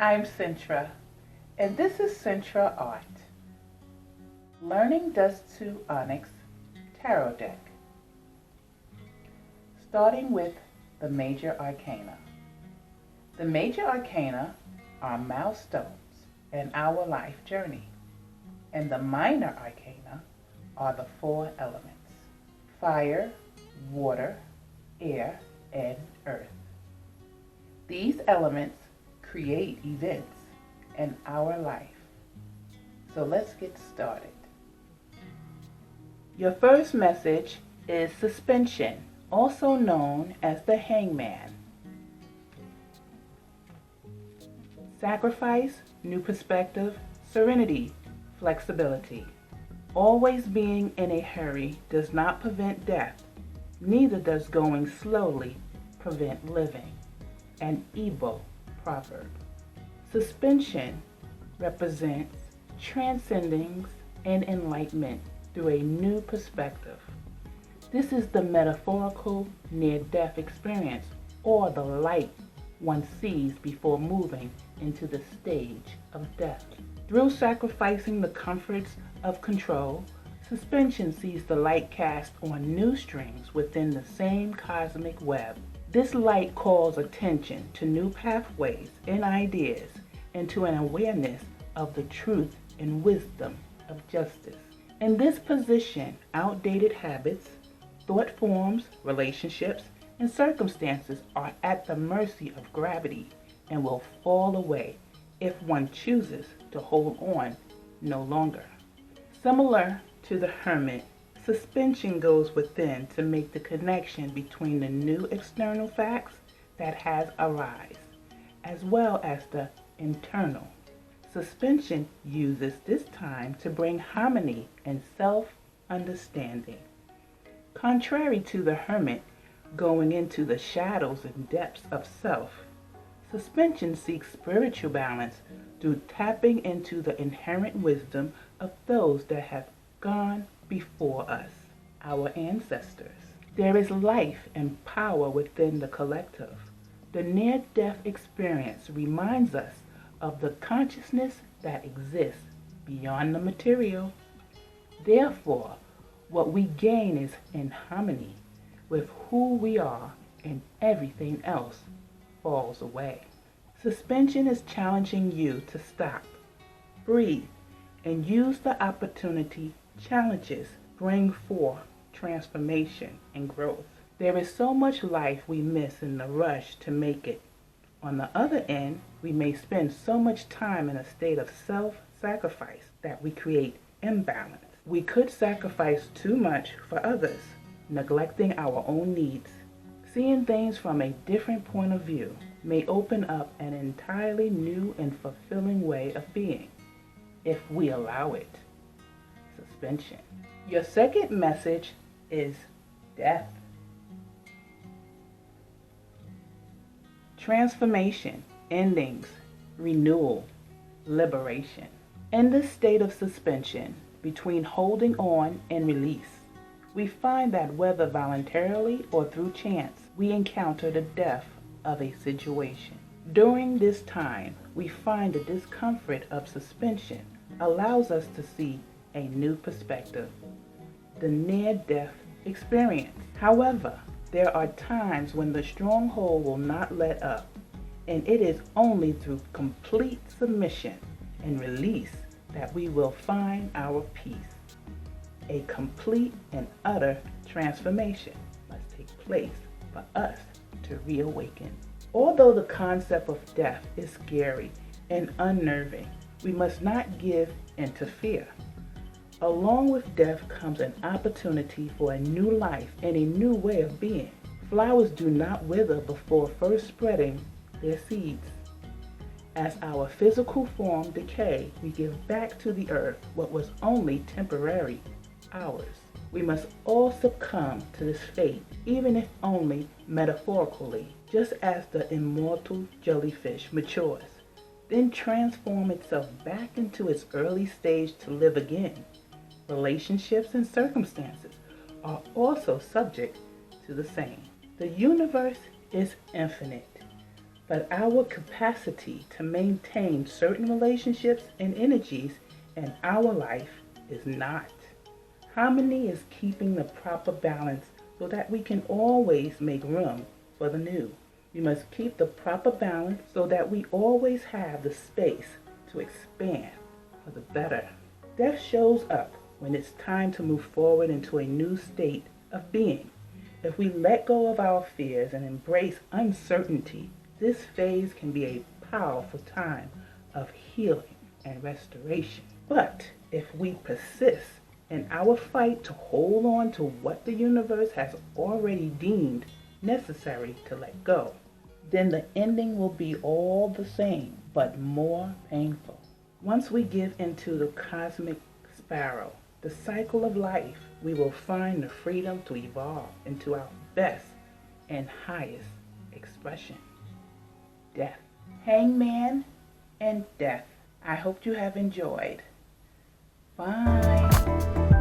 I'm Sintra, and this is SintraArt. Learning Dust to Onyx Tarot Deck. Starting with the major arcana. The major arcana are milestones in our life journey, and the minor arcana are the four elements: fire, water, air, and earth. These elements create events in our life. So let's get started. Your first message is suspension, also known as the hangman. Sacrifice, new perspective, serenity, flexibility. Always being in a hurry does not prevent death, neither does going slowly prevent living. An Igbo proverb. Suspension represents transcending and enlightenment through a new perspective. This is the metaphorical near-death experience, or the light one sees before moving into the stage of death. Through sacrificing the comforts of control, suspension sees the light cast on new strings within the same cosmic web. This light calls attention to new pathways and ideas, and to an awareness of the truth and wisdom of justice. In this position, outdated habits, thought forms, relationships, and circumstances are at the mercy of gravity and will fall away if one chooses to hold on no longer. Similar to the hermit, suspension goes within to make the connection between the new external facts that has arisen, as well as the internal. Suspension uses this time to bring harmony and self-understanding. Contrary to the hermit going into the shadows and depths of self, suspension seeks spiritual balance through tapping into the inherent wisdom of those that have gone before us, our ancestors. There is life and power within the collective. The near-death experience reminds us of the consciousness that exists beyond the material. Therefore, what we gain is in harmony with who we are, and everything else falls away. Suspension is challenging you to stop, breathe, and use the opportunity challenges bring forth transformation and growth. There is so much life we miss in the rush to make it. On the other end, we may spend so much time in a state of self-sacrifice that we create imbalance. We could sacrifice too much for others, neglecting our own needs. Seeing things from a different point of view may open up an entirely new and fulfilling way of being, if we allow it. Suspension. Your second message is death. Transformation, endings, renewal, liberation. In this state of suspension, between holding on and release, we find that whether voluntarily or through chance, we encounter the death of a situation. During this time, we find the discomfort of suspension allows us to see a new perspective, the near-death experience. However, there are times when the stronghold will not let up, and it is only through complete submission and release that we will find our peace. A complete and utter transformation must take place for us to reawaken. Although the concept of death is scary and unnerving, we must not give in to fear. Along with death comes an opportunity for a new life and a new way of being. Flowers do not wither before first spreading their seeds. As our physical form decay, we give back to the earth what was only temporary ours. We must all succumb to this fate, even if only metaphorically, just as the immortal jellyfish matures, then transform itself back into its early stage to live again. Relationships and circumstances are also subject to the same. The universe is infinite. but our capacity to maintain certain relationships and energies in our life is not. Harmony is keeping the proper balance so that we can always make room for the new. We must keep the proper balance so that we always have the space to expand for the better. Death shows up when it's time to move forward into a new state of being. If we let go of our fears and embrace uncertainty, this phase can be a powerful time of healing and restoration. But if we persist in our fight to hold on to what the universe has already deemed necessary to let go, then the ending will be all the same, but more painful. Once we give into the cosmic spiral, the cycle of life, we will find the freedom to evolve into our best and highest expression. Death. Hangman and death. I hope you have enjoyed. Bye.